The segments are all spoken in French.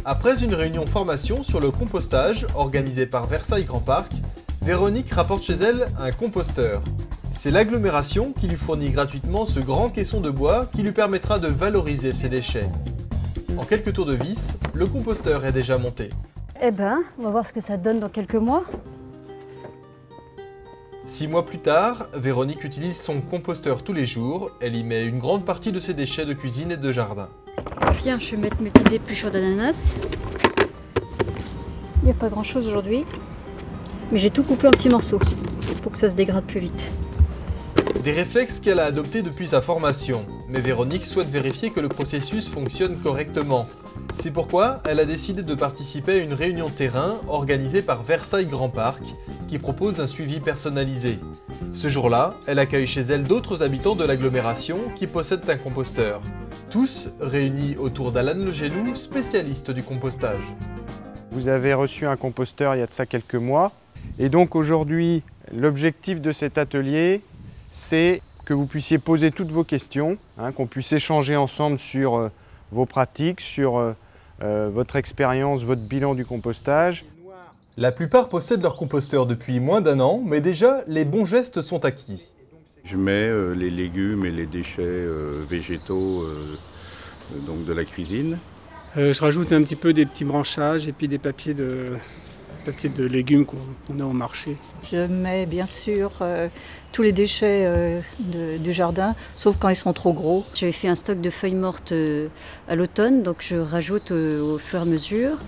Après une réunion formation sur le compostage organisée par Versailles Grand Parc, Véronique rapporte chez elle un composteur. C'est l'agglomération qui lui fournit gratuitement ce grand caisson de bois qui lui permettra de valoriser ses déchets. En quelques tours de vis, le composteur est déjà monté. Eh ben, on va voir ce que ça donne dans quelques mois. 6 mois plus tard, Véronique utilise son composteur tous les jours. Elle y met une grande partie de ses déchets de cuisine et de jardin. Viens, je vais mettre mes petites épluchures d'ananas. Il n'y a pas grand chose aujourd'hui, mais j'ai tout coupé en petits morceaux pour que ça se dégrade plus vite. Des réflexes qu'elle a adoptés depuis sa formation, mais Véronique souhaite vérifier que le processus fonctionne correctement. C'est pourquoi elle a décidé de participer à une réunion terrain organisée par Versailles Grand Parc, qui propose un suivi personnalisé. Ce jour-là, elle accueille chez elle d'autres habitants de l'agglomération qui possèdent un composteur. Tous réunis autour d'Alan Legellou, spécialiste du compostage. Vous avez reçu un composteur il y a de ça quelques mois. Et donc aujourd'hui, l'objectif de cet atelier, c'est que vous puissiez poser toutes vos questions, qu'on puisse échanger ensemble sur vos pratiques, sur votre expérience, votre bilan du compostage. La plupart possèdent leur composteur depuis moins d'1 an, mais déjà, les bons gestes sont acquis. Je mets les légumes et les déchets végétaux donc de la cuisine. Je rajoute un petit peu des petits branchages et puis des papiers de légumes qu'on a au marché. Je mets bien sûr tous les déchets du jardin, sauf quand ils sont trop gros. J'avais fait un stock de feuilles mortes à l'automne, donc je rajoute au fur et à mesure.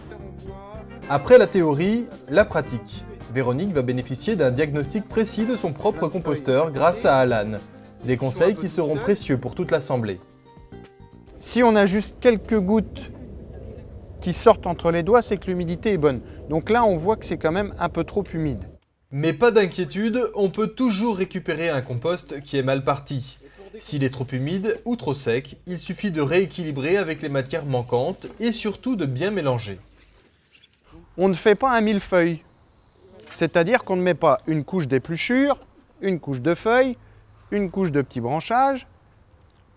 Après la théorie, la pratique. Véronique va bénéficier d'un diagnostic précis de son propre composteur grâce à Alan. Des conseils qui seront précieux pour toute l'assemblée. Si on a juste quelques gouttes qui sortent entre les doigts, c'est que l'humidité est bonne. Donc là, on voit que c'est quand même un peu trop humide. Mais pas d'inquiétude, on peut toujours récupérer un compost qui est mal parti. S'il est trop humide ou trop sec, il suffit de rééquilibrer avec les matières manquantes et surtout de bien mélanger. On ne fait pas un millefeuille. C'est-à-dire qu'on ne met pas une couche d'épluchure, une couche de feuilles, une couche de petits branchages.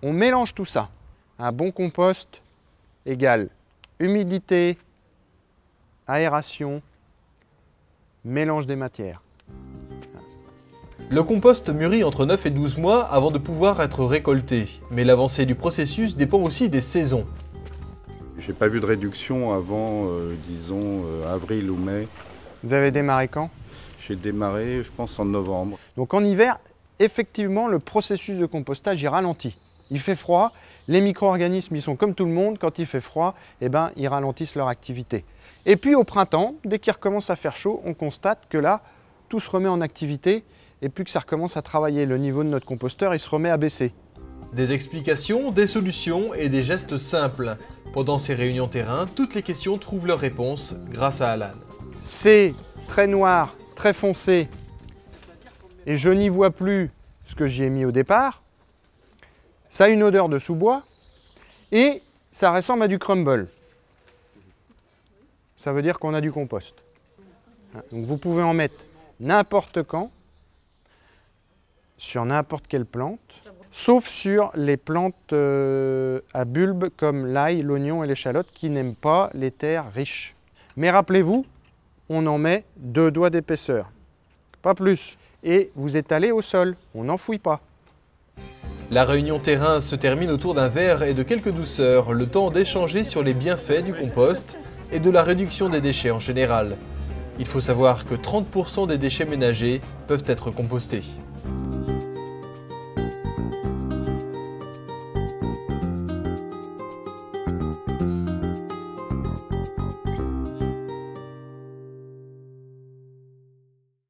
On mélange tout ça. Un bon compost égale humidité, aération, mélange des matières. Le compost mûrit entre 9 et 12 mois avant de pouvoir être récolté. Mais l'avancée du processus dépend aussi des saisons. J'ai pas vu de réduction avant, disons, avril ou mai. Vous avez démarré quand? J'ai démarré, je pense, en novembre. Donc en hiver, effectivement, le processus de compostage, il ralentit. Il fait froid, les micro-organismes, ils sont comme tout le monde, quand il fait froid, eh ben, ils ralentissent leur activité. Et puis au printemps, dès qu'il recommence à faire chaud, on constate que là, tout se remet en activité, et puis que ça recommence à travailler. Le niveau de notre composteur, il se remet à baisser. Des explications, des solutions et des gestes simples. Pendant ces réunions terrain, toutes les questions trouvent leur réponse grâce à Alan. C'est très noir, très foncé, et je n'y vois plus ce que j'y ai mis au départ. Ça a une odeur de sous-bois, et ça ressemble à du crumble. Ça veut dire qu'on a du compost. Donc vous pouvez en mettre n'importe quand, sur n'importe quelle plante, sauf sur les plantes à bulbes comme l'ail, l'oignon et l'échalote qui n'aiment pas les terres riches. Mais rappelez-vous, on en met 2 doigts d'épaisseur, pas plus. Et vous étalez au sol, on n'enfouit pas. La réunion terrain se termine autour d'un verre et de quelques douceurs, le temps d'échanger sur les bienfaits du compost et de la réduction des déchets en général. Il faut savoir que 30% des déchets ménagers peuvent être compostés.